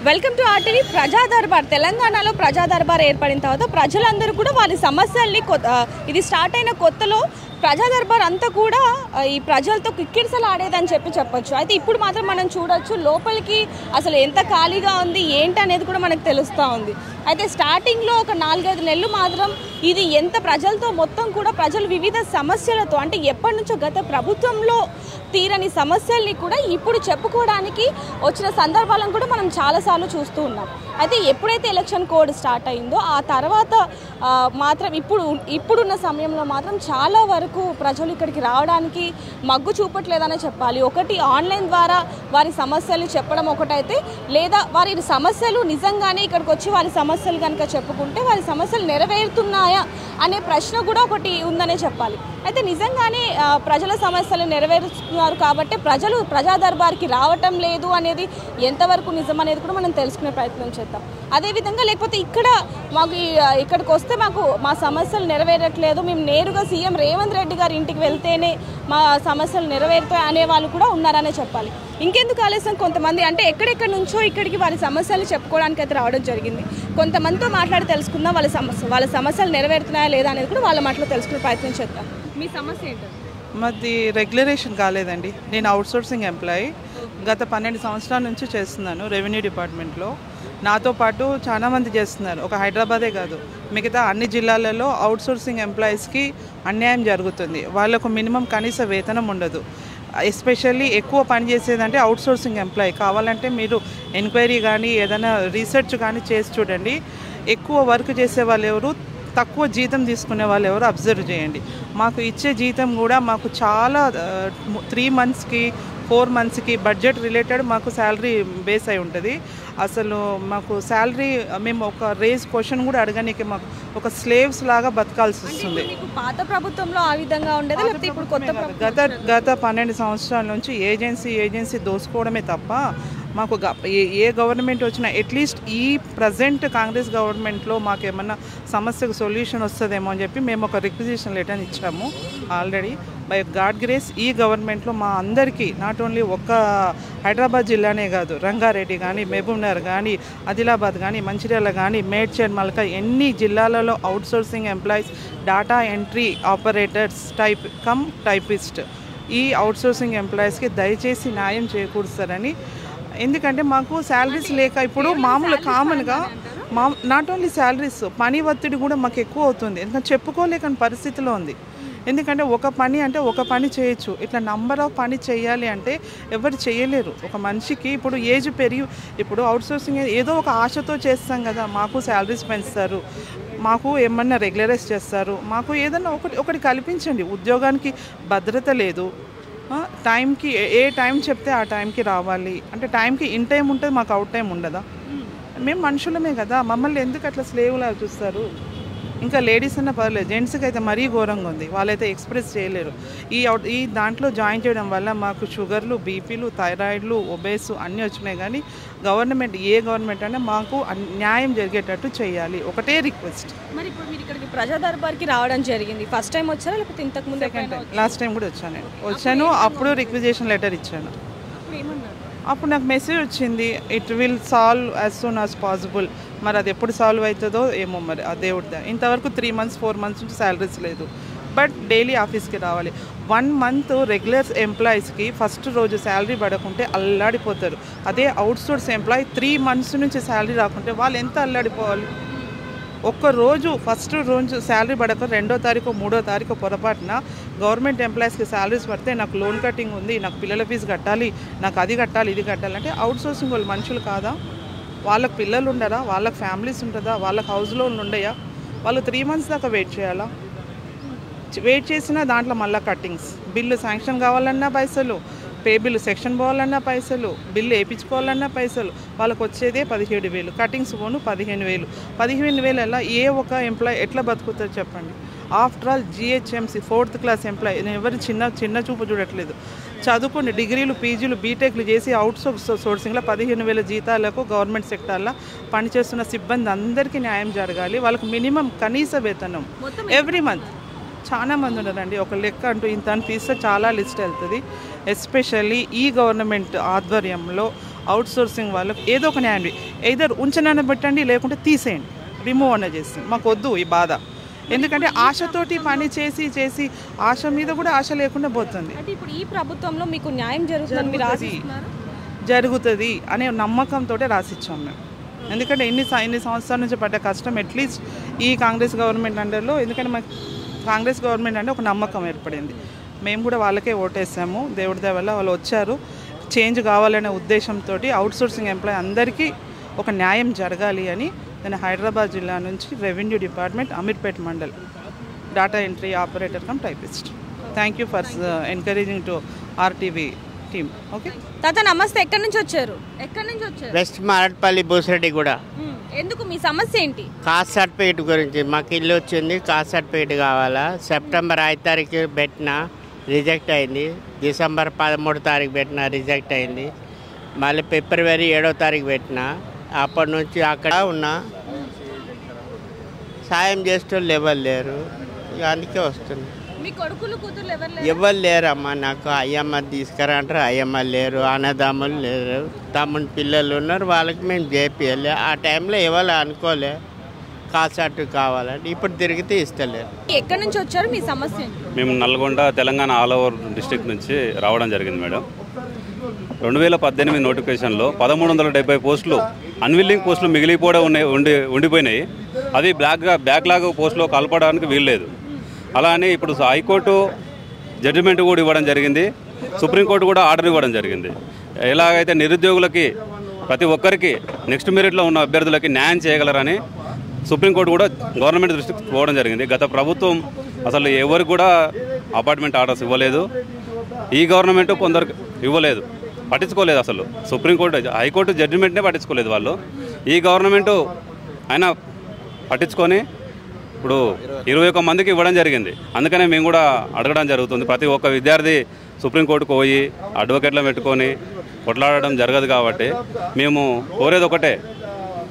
Welcome to RTV. ప్రజా దర్బార్ తెలంగాణలో ప్రజా దర్బార్ ఏర్పడిన తర్వాత ప్రజలందరూ కూడా వారి సమస్యల్ని ఇది స్టార్ట్ అయిన కొత్తలో ప్రజా దర్బార్ అంతా కూడా ఈ ప్రజలతో కిక్కిరిసలు ఆడేదని చెప్పొచ్చు. అయితే ఇప్పుడు మాత్రం మనం చూడొచ్చు లోపలికి అసలు ఎంత ఖాళీగా ఉంది ఏంటి అనేది కూడా మనకు తెలుస్తూ ఉంది. అయితే స్టార్టింగ్లో ఒక 4-5 నెలలు మాత్రం ఇది ఎంత ప్రజలతో మొత్తం కూడా ప్రజలు వివిధ సమస్యలతో అంటే ఎప్పటి నుంచో గత ప్రభుత్వంలో తీరని సమస్యల్ని కూడా ఇప్పుడు చెప్పుకోవడానికి వచ్చిన సందర్భాలను కూడా మనం చాలాసార్లు చూస్తూ ఉన్నాం. అయితే ఎప్పుడైతే ఎలక్షన్ కోడ్ స్టార్ట్ అయిందో ఆ తర్వాత మాత్రం ఇప్పుడున్న సమయంలో మాత్రం చాలా వరకు ప్రజలు ఇక్కడికి రావడానికి మగ్గు చూపట్లేదనే చెప్పాలి. ఒకటి ఆన్లైన్ ద్వారా వారి సమస్యలు చెప్పడం ఒకటైతే, లేదా వారి సమస్యలు నిజంగానే ఇక్కడికి వచ్చి వారి సమస్యలు కనుక చెప్పుకుంటే వారి సమస్యలు నెరవేరుతున్నాయా అనే ప్రశ్న కూడా ఒకటి ఉందనే చెప్పాలి. అయితే నిజంగానే ప్రజల సమస్యలు నెరవేరుస్తున్నారు కాబట్టి ప్రజలు ప్రజా దర్బార్కి రావటం లేదు అనేది ఎంతవరకు నిజం అనేది కూడా మనం తెలుసుకునే ప్రయత్నం చేద్దాం. అదేవిధంగా లేకపోతే మాకు ఇక్కడికి వస్తే మా సమస్యలు నెరవేరట్లేదు, మేము నేరుగా సీఎం రేవంత్ రెడ్డి గారి ఇంటికి వెళ్తేనే మా సమస్యలు నెరవేరుతాయి అనే వాళ్ళు కూడా ఉన్నారనే చెప్పాలి. ఇంకెందుకు ఆలస్యం, కొంతమంది అంటే ఎక్కడెక్కడి నుంచో ఇక్కడికి వారి సమస్యలు చెప్పుకోవడానికి అయితే రావడం జరిగింది. కొంతమందితో మాట్లాడి తెలుసుకుందాం వాళ్ళ సమస్యలు నెరవేరుతున్నాయా లేదా అనేది కూడా వాళ్ళ మాటలో తెలుసుకునే ప్రయత్నం చేద్దాం. మీ సమస్య ఏంటంటే? మాది రెగ్యులరేషన్ కాలేదండి. నేను అవుట్సోర్సింగ్ ఎంప్లాయీ. గత 12 సంవత్సరాల నుంచి చేస్తున్నాను రెవెన్యూ డిపార్ట్మెంట్లో. నాతో పాటు చాలామంది చేస్తున్నారు, ఒక హైదరాబాదే కాదు మిగతా అన్ని జిల్లాలలో అవుట్సోర్సింగ్ ఎంప్లాయీస్కి అన్యాయం జరుగుతుంది. వాళ్ళకు మినిమం కనీస వేతనం ఉండదు. ఎస్పెషల్లీ ఎక్కువ పని చేసేదంటే అవుట్సోర్సింగ్ ఎంప్లాయీ. కావాలంటే మీరు ఎంక్వైరీ కానీ ఏదైనా రీసెర్చ్ కానీ చేసి చూడండి. ఎక్కువ వర్క్ చేసే వాళ్ళు ఎవరు, తక్కువ జీతం తీసుకునే వాళ్ళు ఎవరు అబ్జర్వ్ చేయండి. మాకు ఇచ్చే జీతం కూడా మాకు చాలా 3 మంత్స్కి 4 మంత్స్కి బడ్జెట్ రిలేటెడ్ మాకు శాలరీ బేస్ అయి ఉంటుంది. అసలు మాకు శాలరీ మేము ఒక రేజ్ క్వశ్చన్ కూడా అడగడానికి మాకు ఒక స్లేవ్స్ లాగా బతకాల్సి వస్తుంది. పాత ప్రభుత్వంలో ఆ విధంగా ఉండేది, లేకపోతే ఇప్పుడు కొత్త గత 12 సంవత్సరాల నుంచి ఏజెన్సీ దోసుకోవడమే తప్ప మాకు ఏ గవర్నమెంట్ వచ్చినా అట్లీస్ట్ ఈ ప్రజెంట్ కాంగ్రెస్ గవర్నమెంట్లో మాకు ఏమన్నా సమస్యకు సొల్యూషన్ వస్తుందేమో అని చెప్పి మేము ఒక రిక్విజిషన్ లెటర్ ఇచ్చాము ఆల్రెడీ. బై గాడ్ గ్రేస్ ఈ గవర్నమెంట్లో మా అందరికీ నాట్ ఓన్లీ ఒక్క హైదరాబాద్ జిల్లానే కాదు, రంగారెడ్డి కానీ, మహబూబ్నగర్ కానీ, ఆదిలాబాద్ కానీ, మంచిర్యాల కానీ, మేడ్చల్, మల్కా ఎన్ని జిల్లాలలో outsourcing employees, data entry operators, typist ఈ అవుట్సోర్సింగ్ ఎంప్లాయీస్కి దయచేసి న్యాయం చేకూరుస్తారని. ఎందుకంటే మాకు శాలరీస్ లేక ఇప్పుడు మామూలు కామన్గా నాట్ ఓన్లీ శాలరీస్, పని ఒత్తిడి కూడా మాకు ఎక్కువ అవుతుంది. ఎందుకంటే చెప్పుకోలేకని పరిస్థితిలో ఉంది. ఎందుకంటే ఒక పని చేయొచ్చు, ఇట్లా నంబర్ ఆఫ్ పని చేయాలి అంటే ఎవరు చేయలేరు. ఒక మనిషికి ఇప్పుడు ఏజ్ పెరిగి ఇప్పుడు అవుట్సోర్సింగ్ ఏదో ఒక ఆశతో చేస్తాం కదా, మాకు శాలరీస్ పెంచుతారు, మాకు ఏమన్నా రెగ్యులరైజ్ చేస్తారు, మాకు ఏదన్నా ఒకటి కల్పించండి. ఉద్యోగానికి భద్రత లేదు, టైంకి ఏ టైం చెప్తే ఆ టైంకి రావాలి అంటే టైంకి ఇన్ టైం ఉంటుంది, మాకు అవుట్ టైం ఉండదా? మేము మనుషులమే కదా, మమ్మల్ని ఎందుకు అట్లా స్లేవ్లా చూస్తారు? ఇంకా లేడీస్ అన్న పర్లేదు, జెంట్స్కి అయితే మరీ ఘోరంగా ఉంది, వాళ్ళైతే ఎక్స్ప్రెస్ చేయలేరు. ఈ దాంట్లో జాయిన్ చేయడం వల్ల మాకు షుగర్లు, బీపీలు, థైరాయిడ్లు, ఒబేస్ అన్నీ వచ్చినాయి. కానీ ఏ గవర్నమెంట్ అయినా మాకు న్యాయం జరిగేటట్టు చేయాలి, ఒకటే రిక్వెస్ట్. మరి ఇప్పుడు మీరు ఇక్కడికి ప్రజా దర్బార్కి రావడం జరిగింది, ఫస్ట్ టైం వచ్చారా లేకపోతే ఇంతకు ముందు? లాస్ట్ టైం కూడా వచ్చాను. అప్పుడు రిక్విజిషన్ లెటర్ ఇచ్చాను. అప్పుడు నాకు మెసేజ్ వచ్చింది, it will solve as soon as possible. మరి అది ఎప్పుడు సాల్వ్ అవుతుందో ఏమో, మరి ఆ దేవుడిదా. ఇంతవరకు 3 మంత్స్ 4 మంత్స్ నుంచి శాలరీస్ లేదు, బట్ డైలీ ఆఫీస్కి రావాలి. 1 మంత్ రెగ్యులర్ ఎంప్లాయీస్కి ఫస్ట్ రోజు శాలరీ పడకుంటే అల్లాడిపోతారు. అదే అవుట్సోర్స్ ఎంప్లాయీ 3 మంత్స్ నుంచి శాలరీ రాకుంటే వాళ్ళు ఎంత అల్లాడిపోవాలి? ఫస్ట్ రోజు శాలరీ పడక 2వ తారీఖు 3వ తారీఖు పొరపాటున గవర్నమెంట్ ఎంప్లాయీస్కి శాలరీస్ పడితే నాకు లోన్ కటింగ్ ఉంది, నాకు పిల్లల ఫీజు కట్టాలి, నాకు అది కట్టాలి ఇది కట్టాలి అంటే అవుట్సోర్సింగ్ వాళ్ళు మనుషులు కాదా? వాళ్ళకి పిల్లలు ఉండరా? వాళ్ళకి ఫ్యామిలీస్ ఉంటుందా? వాళ్ళకి హౌస్ లోన్లు ఉండయా? వాళ్ళు 3 మంత్స్ దాకా వెయిట్ చేయాలా? వెయిట్ చేసినా దాంట్లో మళ్ళీ కట్టింగ్స్, బిల్లు శాంక్షన్ కావాలన్నా పైసలు, పే బిల్లు సెక్షన్ పోవాలన్నా పైసలు, బిల్లు వేయించుకోవాలన్నా పైసలు. వాళ్ళకి వచ్చేదే 17,000, కటింగ్స్ పోను 15,000. 15,000 ఎలా ఏ ఒక ఎంప్లాయీ ఎట్లా బతుకుతారు చెప్పండి? After all GHMC 4th class employee, ఎవరు చిన్న చూపు చూడట్లేదు. చదువుకుని డిగ్రీలు, పీజీలు, బీటెక్లు చేసి అవుట్సోర్సింగ్లో 15,000 జీతాలకు గవర్నమెంట్ సెక్టార్లో పనిచేస్తున్న సిబ్బంది అందరికీ న్యాయం జరగాలి. వాళ్ళకి మినిమం కనీస వేతనం ఎవ్రీ మంత్. చాలా మంది ఉన్నారండి, ఒక లెక్క అంటూ ఇంత అని తీస్తే చాలా లిస్ట్ వెళ్తుంది. ఎస్పెషల్లీ ఈ గవర్నమెంట్ ఆధ్వర్యంలో అవుట్ సోర్సింగ్ వాళ్ళకు ఏదో ఒక న్యాయం ఎయిదర్ ఉంచనైనా పెట్టండి, లేకుంటే తీసేయండి, రిమూవ్ అన్న చేస్తుంది. మాకు వద్దు ఈ బాధ. ఎందుకంటే ఆశతోటి పని చేసి చేసి ఆశ మీద కూడా ఆశ లేకుండా పోతుంది. ఇప్పుడు ఈ ప్రభుత్వంలో మీకు న్యాయం జరుగుతుంది అనే నమ్మకంతో రాసిచ్చాం మేము. ఎందుకంటే ఎన్ని సంవత్సరాల నుంచి పడ్డ కష్టం అట్లీస్ట్ ఈ కాంగ్రెస్ గవర్నమెంట్ అండర్లో, ఎందుకంటే మాకు కాంగ్రెస్ గవర్నమెంట్ అంటే ఒక నమ్మకం ఏర్పడింది. మేము కూడా వాళ్ళకే ఓటేసాము. దేవుడి దయ వల్ల వాళ్ళు వచ్చారు. చేంజ్ కావాలనే ఉద్దేశంతో అవుట్ సోర్సింగ్ ఎంప్లాయీ అందరికీ ఒక న్యాయం జరగాలి అని నేను హైదరాబాద్ జిల్లా నుంచి revenue department Ameerpet mandal data entry operator cum typist. Thank you for encouraging to RTV team. Okay తాత నమస్తే. ఎక్కడి నుంచి వచ్చారు? వెస్ట్ మారట్పల్లి బూసిరెడ్డి కూడా. ఎందుకు మీ సమస్య ఏంటి? కాస్ట్ సర్టిఫికేట్ గురించి మాకు ఇల్లు వచ్చింది, కాస్ట్ సర్టిఫికేట్ కావాలా. సెప్టెంబర్ 5 తారీఖు పెట్టినా రిజెక్ట్ అయింది, డిసెంబర్ 13 తారీఖు పెట్టినా రిజెక్ట్ అయింది, మళ్ళీ ఫిబ్రవరి 7వ తారీఖు పెట్టినా. అప్పటి నుంచి అక్కడ ఉన్నా సాయం చేసేటోళ్ళు ఎవరు లేరు, ఇక అందుకే వస్తుంది. మీ కొడుకులు కూతురు ఎవరు లేరమ్మా. నాకు అయ్యమ్మ తీసుకురా అంటారు, అయ్యమ్మ లేరు, అన్నదమ్ములు లేరు, తమ్ముని పిల్లలు ఉన్నారు, వాళ్ళకి మేము చేపియాలి. ఆ టైంలో ఎవరు అనుకోలే కాసాటు కావాలంటే, ఇప్పుడు తిరిగితే ఇస్తలేరు. ఎక్కడి నుంచి వచ్చారు? మీ సమస్య? మేము Nalgonda Telangana all over district నుంచి రావడం జరిగింది మేడం. 2018 నోటిఫికేషన్లో 1370 పోస్టులు అన్విల్లింగ్ పోస్టులు మిగిలిపోవడం ఉండిపోయినాయి. అది బ్యాక్లాగ్ పోస్టులో కలపడానికి వీల్లేదు. అలా అని ఇప్పుడు హైకోర్టు జడ్జిమెంట్ కూడా ఇవ్వడం జరిగింది, సుప్రీంకోర్టు కూడా ఆర్డర్ ఇవ్వడం జరిగింది. ఎలాగైతే నిరుద్యోగులకి ప్రతి ఒక్కరికి నెక్స్ట్ మెరిట్లో ఉన్న అభ్యర్థులకి న్యాయం చేయగలరని సుప్రీంకోర్టు కూడా గవర్నమెంట్ దృష్టికి పోవడం జరిగింది. గత ప్రభుత్వం అసలు ఎవరికి కూడా అపార్ట్మెంట్ ఆర్డర్స్ ఇవ్వలేదు, ఈ గవర్నమెంట్ కొందరికి ఇవ్వలేదు, పట్టించుకోలేదు. అసలు సుప్రీంకోర్టు హైకోర్టు జడ్జిమెంట్నే పట్టించుకోలేదు వాళ్ళు. ఈ గవర్నమెంటు అయినా పట్టించుకొని ఇప్పుడు 21 మందికి ఇవ్వడం జరిగింది. అందుకనే మేము కూడా అడగడం జరుగుతుంది. ప్రతి ఒక్క విద్యార్థి సుప్రీంకోర్టుకు పోయి అడ్వకేట్లో పెట్టుకొని కొట్లాడడం జరగదు. కాబట్టి మేము కోరేది ఒకటే,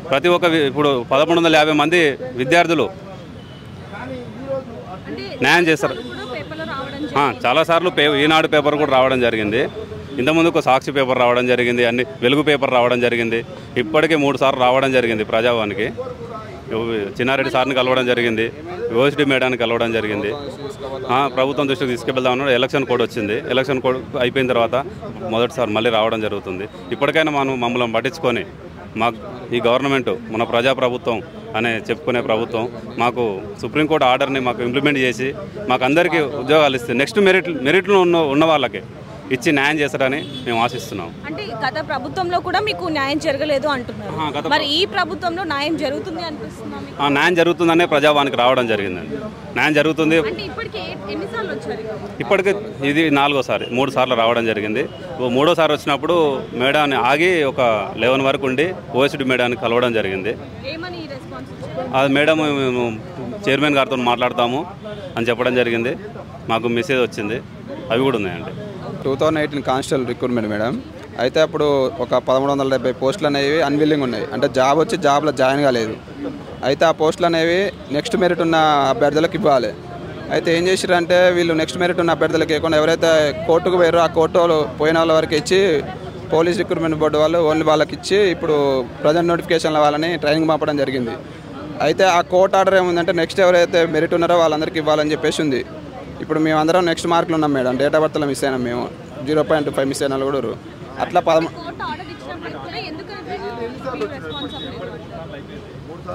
ప్రతి ఒక్క ఇప్పుడు 1150 మంది విద్యార్థులు న్యాయం చేస్తారు. చాలాసార్లు ఈనాడు పేపర్ కూడా రావడం జరిగింది, ఇంతకుముందుకు సాక్షి పేపర్ రావడం జరిగింది, అన్ని వెలుగు పేపర్ రావడం జరిగింది. ఇప్పటికే 3 సార్లు రావడం జరిగింది ప్రజావానికి. చిన్నారెడ్డి సార్ని కలవడం జరిగింది, ఓఎస్డీ మేడాన్ని కలవడం జరిగింది. ప్రభుత్వం దృష్టికి తీసుకెళ్దామన్నా ఎలక్షన్ కోడ్ వచ్చింది. ఎలక్షన్ కోడ్ అయిపోయిన తర్వాత మొదటిసారి మళ్ళీ రావడం జరుగుతుంది. ఇప్పటికైనా మమ్మల్ని పట్టించుకొని మాకు ఈ గవర్నమెంట్ మన ప్రజాప్రభుత్వం అనే చెప్పుకునే ప్రభుత్వం మాకు సుప్రీంకోర్టు ఆర్డర్ని మాకు ఇంప్లిమెంట్ చేసి మాకు అందరికీ ఉద్యోగాలు ఇస్తే నెక్స్ట్ మెరిట్లో ఉన్న వాళ్ళకి ఇచ్చి న్యాయం చేస్తారని మేము ఆశిస్తున్నాం. అంటే గత ప్రభుత్వంలో కూడా మీకు న్యాయం జరగలేదు అంటున్నారు, మరి ఈ ప్రభుత్వంలో న్యాయం జరుగుతుంది అనిపిస్తుందా? న్యాయం జరుగుతుందనే ప్రజావానికి రావడం జరిగిందండి. న్యాయం జరుగుతుంది. ఇప్పటికి ఇది 4వ సారి, 3 సార్లు రావడం జరిగింది. 3వ సారి వచ్చినప్పుడు మేడాన్ని ఆగి ఒక 11 వరకు ఉండి ఓఎస్డీ మేడాన్ని కలవడం జరిగింది. అది మేడం మేము చైర్మన్ గారితో మాట్లాడతాము అని చెప్పడం జరిగింది. మాకు మెసేజ్ వచ్చింది, అవి కూడా ఉన్నాయండి. 2018 కానిస్టేబుల్ రిక్రూట్మెంట్ మేడం. అయితే అప్పుడు ఒక 1170 పోస్టులు అనేవి అన్విల్లింగ్ ఉన్నాయి, అంటే జాబ్ వచ్చి జాబ్లో జాయిన్ కాలేదు. అయితే ఆ పోస్టులు అనేవి నెక్స్ట్ మెరిట్ ఉన్న అభ్యర్థులకు ఇవ్వాలి. అయితే ఏం చేసిరంటే వీళ్ళు నెక్స్ట్ మెరిట్ ఉన్న అభ్యర్థులకు ఇవ్వకుండా ఎవరైతే కోర్టుకు పోయారో ఆ కోర్టు వాళ్ళు పోయిన వాళ్ళ వరకు ఇచ్చి పోలీస్ రిక్రూట్మెంట్ బోర్డు వాళ్ళు ఓన్లీ వాళ్ళకి ఇచ్చి ఇప్పుడు ప్రజెంట్ నోటిఫికేషన్ల వాళ్ళని ట్రైనింగ్ పంపడం జరిగింది. అయితే ఆ కోర్టు ఆర్డర్ ఏముందంటే నెక్స్ట్ ఎవరైతే మెరిట్ ఉన్నారో వాళ్ళందరికీ ఇవ్వాలని చెప్పేసి ఉంది. ఇప్పుడు మేమందరం నెక్స్ట్ మార్కులు ఉన్నాం మేడం, డేట్ ఆఫ్ బర్త్లో మిస్ అయినాం మేము, 0.5 మిస్ అయినా కూడా అట్లా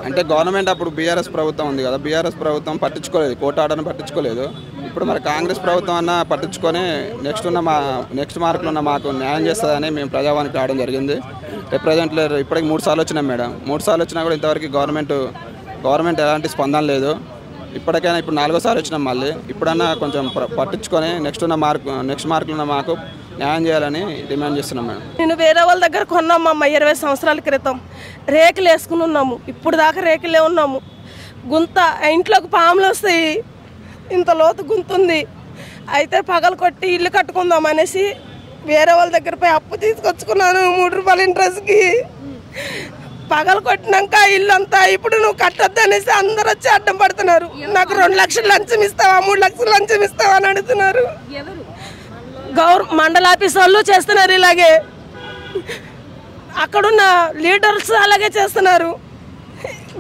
అంటే గవర్నమెంట్ అప్పుడు బీఆర్ఎస్ ప్రభుత్వం ఉంది కదా, బీఆర్ఎస్ ప్రభుత్వం పట్టించుకోలేదు, కోర్టు ఆర్డర్ని పట్టించుకోలేదు. ఇప్పుడు మరి కాంగ్రెస్ ప్రభుత్వం అన్న పట్టించుకొని నెక్స్ట్ మార్కులు ఉన్న మాకు న్యాయం చేస్తుందని మేము ప్రజావానికి రావడం జరిగింది. రిప్రజెంటేటివ్ ఇప్పటికి 3 సార్లు వచ్చినాం మేడం. 3 సార్లు వచ్చినా కూడా ఇంతవరకు గవర్నమెంట్ ఎలాంటి స్పందన లేదు. ఇప్పటికైనా ఇప్పుడు 4వ సారి వచ్చినాం మళ్ళీ, ఇప్పుడన్నా కొంచెం పట్టించుకొని నెక్స్ట్ మార్కులు ఉన్న మాకు న్యాయం చేయాలని డిమాండ్ చేస్తున్నాం మేడం. నేను వేరే వాళ్ళ దగ్గర కొన్నాము అమ్మ 20 సంవత్సరాల క్రితం. రేకులు వేసుకుని ఉన్నాము, ఇప్పుడు దాకా రేకులే ఉన్నాము. గుంత ఇంట్లోకి పాములు వస్తాయి, ఇంత లోతు గుంతుంది. అయితే పగలు కొట్టి ఇల్లు కట్టుకుందాం అనేసి వేరే వాళ్ళ దగ్గర పోయి అప్పు తీసుకొచ్చుకున్నాను 3 రూపాయల ఇంట్రెస్ట్కి. పగలు కొట్టినాక ఇల్లు అంతా ఇప్పుడు నువ్వు కట్టొద్దు అనేసి అందరు వచ్చి అడ్డం పడుతున్నారు. నాకు 2 లక్షలు లంచం ఇస్తావా, 3 లక్షలు లంచం ఇస్తావా అని అడుగుతున్నారు. మండల ఆఫీస్ వాళ్ళు చేస్తున్నారు ఇలాగే. అక్కడున్న లీడర్స్ అలాగే చేస్తున్నారు.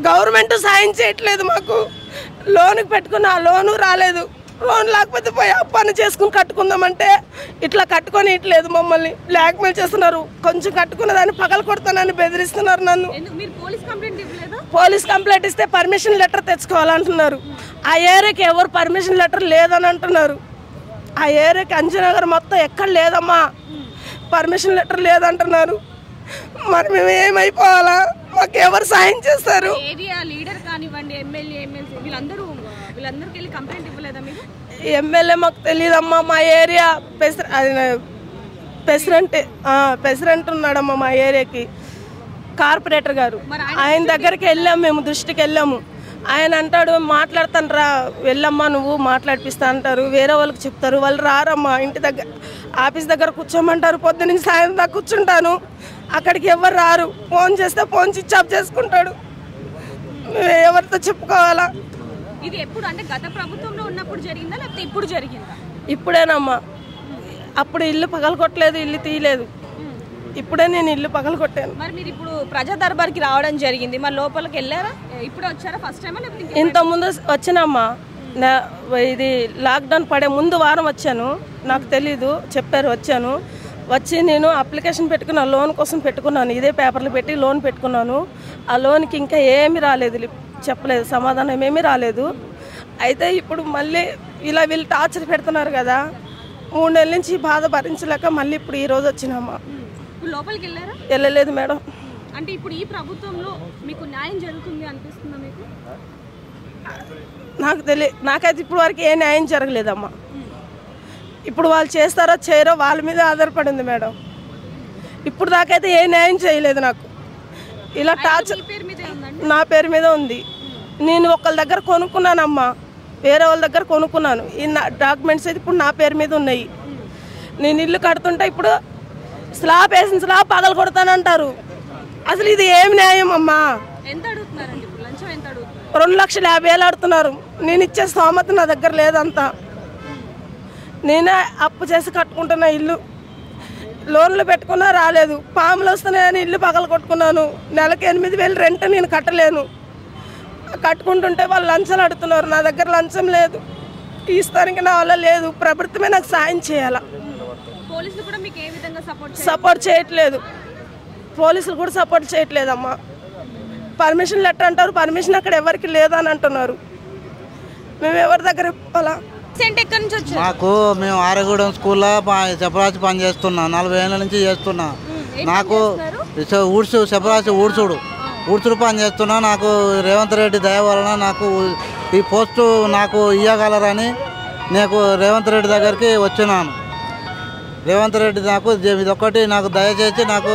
గవర్నమెంట్ సాయం చేయట్లేదు. మాకు లోన్కి పెట్టుకున్న ఆ లోను రాలేదు. లోన్ లేకపోతే పోయి పని చేసుకుని కట్టుకుందామంటే ఇట్లా కట్టుకొని ఇట్లేదు. మమ్మల్ని బ్లాక్మెయిల్ చేస్తున్నారు. కొంచెం కట్టుకున్న దాన్ని పగల కొడతానని బెదిరిస్తున్నారు నన్ను. పోలీస్ కంప్లైంట్ ఇస్తే పర్మిషన్ లెటర్ తెచ్చుకోవాలంటున్నారు. ఆ ఏరియాకి ఎవరు పర్మిషన్ లెటర్ లేదని అంటున్నారు. ఆ ఏరియాకి అంజనగర్ మొత్తం ఎక్కడ లేదమ్మా, పర్మిషన్ లెటర్ లేదంటున్నారు. మరి మేము ఏమైపోవాలా? మాకు ఎవరు సాయం చేస్తారు? ఎమ్మెల్యే మాకు తెలియదమ్మా. మా ఏరియా ప్రెసిడెంట్ ఉన్నాడమ్మా మా ఏరియాకి, కార్పొరేటర్ గారు. ఆయన దగ్గరికి వెళ్ళాము, మేము దృష్టికి వెళ్ళాము. ఆయన అంటాడు మాట్లాడతాను రా, వెళ్ళమ్మా నువ్వు మాట్లాడిపిస్తా అంటారు. వేరే వాళ్ళకి చెప్తారు, వాళ్ళు రారమ్మా. ఇంటి దగ్గర ఆఫీస్ దగ్గర కూర్చోమంటారు. పొద్దు నుంచి సాయంత్రం దాకా కూర్చుంటాను, అక్కడికి ఎవరు రారు. ఫోన్ చేస్తే ఫోన్ స్విచ్ ఆఫ్ చేసుకుంటాడు. ఎవరితో చెప్పుకోవాలా? ఇది ఎప్పుడు అంటే గత ప్రభుత్వంలో ఉన్నప్పుడు జరిగిందా లేకపోతే ఇప్పుడు జరిగిందా? ఇప్పుడేనమ్మా. అప్పుడు ఇల్లు పగలగొట్టలేదు, ఇల్లు తీయలేదు. ఇప్పుడే నేను ఇల్లు పగలగొట్టాను. మరి మీరు ఇప్పుడు ప్రజా దర్బార్కి రావడం జరిగింది, మరి లోపలికి వెళ్ళారా? ఇప్పుడే వచ్చారా? ఫస్ట్ టైమా లేకపోతే ఇంతకుముందు వచ్చినమ్మా. ఇది లాక్డౌన్ పడే ముందు వారం వచ్చాను. నాకు తెలీదు, చెప్పారు. వచ్చాను. వచ్చి నేను అప్లికేషన్ పెట్టుకున్న లోన్ కోసం పెట్టుకున్నాను. ఇదే పేపర్లు పెట్టి లోన్ పెట్టుకున్నాను. ఆ లోన్కి ఇంకా ఏమీ రాలేదు, చెప్పలేదు, సమాధానం ఏమీ రాలేదు. అయితే ఇప్పుడు మళ్ళీ ఇలా వీళ్ళు టార్చర్ పెడుతున్నారు కదా, 3 నెలల నుంచి బాధ భరించలేక మళ్ళీ ఇప్పుడు ఈరోజు వచ్చినామా. లోపలికి వెళ్ళారా? వెళ్ళలేదు మేడం. అంటే ఇప్పుడు ఈ ప్రభుత్వంలో మీకు న్యాయం జరుగుతుంది అనిపిస్తుందా మీకు? నాకు నాకైతే ఇప్పుడు వరకు ఏ న్యాయం జరగలేదమ్మా. ఇప్పుడు వాళ్ళు చేస్తారో చేయరో వాళ్ళ మీద ఆధారపడింది మేడం. ఇప్పుడు దాకైతే ఏ న్యాయం చేయలేదు నాకు. ఇలా టార్చర్ నా పేరు మీద ఉంది. నేను ఒకళ్ళ దగ్గర కొనుక్కున్నానమ్మా, వేరే వాళ్ళ దగ్గర కొనుక్కున్నాను. ఈ డాక్యుమెంట్స్ అయితే ఇప్పుడు నా పేరు మీద ఉన్నాయి. నేను ఇల్లు కడుతుంటే ఇప్పుడు స్లాబ్ వేసిన స్లాబ్ పగలు కొడతానంటారు. అసలు ఇది ఏం న్యాయం అమ్మా? 2,50,000 అడుగుతున్నారు. నేను ఇచ్చే స్తోమత నా దగ్గర లేదంతా. నేనే అప్పు చేసి కట్టుకుంటున్నా ఇల్లు. లోన్లు పెట్టుకున్నా రాలేదు. పాములు వస్తున్నాయని ఇల్లు పగలు కొట్టుకున్నాను. నెలకి 8,000 రెంట్ నేను కట్టలేను. కట్టుకుంటుంటే వాళ్ళు లంచాలు అడుగుతున్నారు. నా దగ్గర లంచం లేదు, ఇస్తానికి నా వల్ల లేదు. ప్రభుత్వమే నాకు సాయం చేయాలా. సపోర్ట్ చేయట్లేదు. పోలీసులు కూడా సపోర్ట్ చేయట్లేదమ్మా. పర్మిషన్ లెటర్ అంటారు, పర్మిషన్ అక్కడ ఎవరికి లేదని అంటున్నారు. మేము ఎవరి దగ్గర పోవాలా? మాకు మేము ఆరగూడెం స్కూల్లో చెప్పరాసి పని చేస్తున్నా. 40 ఏళ్ళ నుంచి చేస్తున్నా. నాకు చెప్పరాసి ఊడ్చుడు పని చేస్తున్నా. నాకు రేవంత్ రెడ్డి దయ వలన నాకు ఈ పోస్టు నాకు ఇవ్వగలరని నాకు రేవంత్ రెడ్డి దగ్గరికి వచ్చినాను. రేవంత్ రెడ్డి నాకు ఇదొక్కటి నాకు దయచేసి నాకు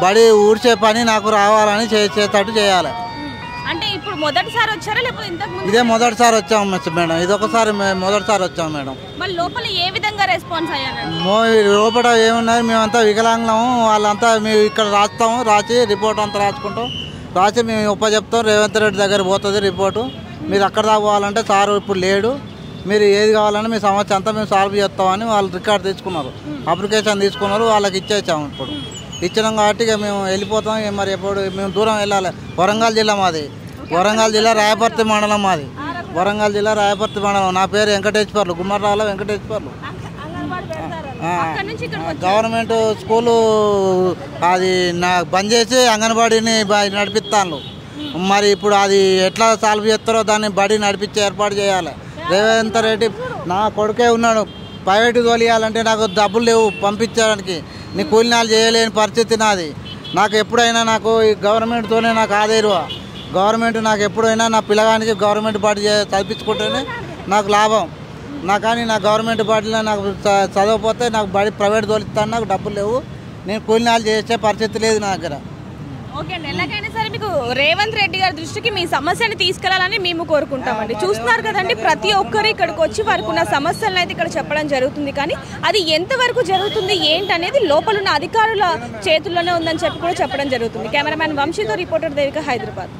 బడి ఊడ్చే పని నాకు రావాలని చేసేటట్టు చేయాలి. అంటే ఇప్పుడు మొదటిసారి వచ్చారా లేకపోతే ఇంతకు ముందు? ఇదే మొదటిసారి వచ్చాము మేడం. ఇదొకసారి మొదటిసారి వచ్చాము మేడం. మరి లోపల ఏ విధంగా రెస్పాన్స్ అయ్యారు? లోపల ఏమున్నది, మేమంతా వికలాంగులము. వాళ్ళంతా మేము ఇక్కడ రాస్తాము, రాసి రిపోర్ట్ అంతా రాసుకుంటాం. రాసి మేము చెప్తాం. రేవంత్ రెడ్డి దగ్గర పోతుంది రిపోర్టు. మీరు అక్కడ దాకా పోవాలంటే సారు ఇప్పుడు లేడు, మీరు ఏది కావాలని మీ సమస్య అంతా మేము సాల్వ్ చేస్తామని వాళ్ళు రికార్డు తీసుకున్నారు, అప్లికేషన్ తీసుకున్నారు. వాళ్ళకి ఇచ్చేసాము. ఇప్పుడు ఇచ్చినాం కాబట్టి ఇక మేము వెళ్ళిపోతాం. మరి ఎప్పుడు మేము దూరం వెళ్ళాలి. వరంగల్ జిల్లా మాది. వరంగల్ జిల్లా రాయపర్తి మండలం మాది. వరంగల్ జిల్లా రాయపర్తి మండలం. నా పేరు వెంకటేశ్వర్లు, గుమ్మర్రాల వెంకటేశ్వర్లు. గవర్నమెంట్ స్కూలు అది బంద్ చేసి అంగన్వాడీని నడిపిస్తాను. మరి ఇప్పుడు అది ఎట్లా సాల్వ్ చేస్తారో దాన్ని బడి నడిపించి ఏర్పాటు చేయాలి. రేవంత్ రెడ్డి నా కొడుకే ఉన్నాడు. ప్రైవేటు తోలియాలంటే నాకు డబ్బులు లేవు పంపించడానికి. నీ కూలినాలు చేయలేని పరిస్థితి నాది. నాకు ఎప్పుడైనా నాకు ఈ గవర్నమెంట్తోనే నాకు ఆదేరువా. గవర్నమెంట్ నాకు ఎప్పుడైనా నా పిల్లగానికి గవర్నమెంట్ బడి చదివించుకుంటేనే నాకు లాభం. కానీ నా గవర్నమెంట్ బడిలో నాకు చదవకపోతే నాకు బడి ప్రైవేట్ తోలిస్తాను. నాకు డబ్బులు లేవు. నేను కూలినాలు చేసే పరిస్థితి లేదు నా దగ్గర. ఓకే అండి, ఎలాగైనా సరే మీకు రేవంత్ రెడ్డి గారి దృష్టికి మీ సమస్యని తీసుకెళ్లాలని మేము కోరుకుంటామండి. చూస్తున్నారు కదండి, ప్రతి ఒక్కరు ఇక్కడికి వచ్చి వారికి ఉన్న సమస్యలను అయితే ఇక్కడ చెప్పడం జరుగుతుంది. కానీ అది ఎంతవరకు జరుగుతుంది ఏంటనేది లోపల ఉన్న అధికారుల చేతుల్లోనే ఉందని చెప్పి కూడా చెప్పడం జరుగుతుంది. కెమెరామ్యాన్ వంశీతో రిపోర్టర్ దేవిక, హైదరాబాద్.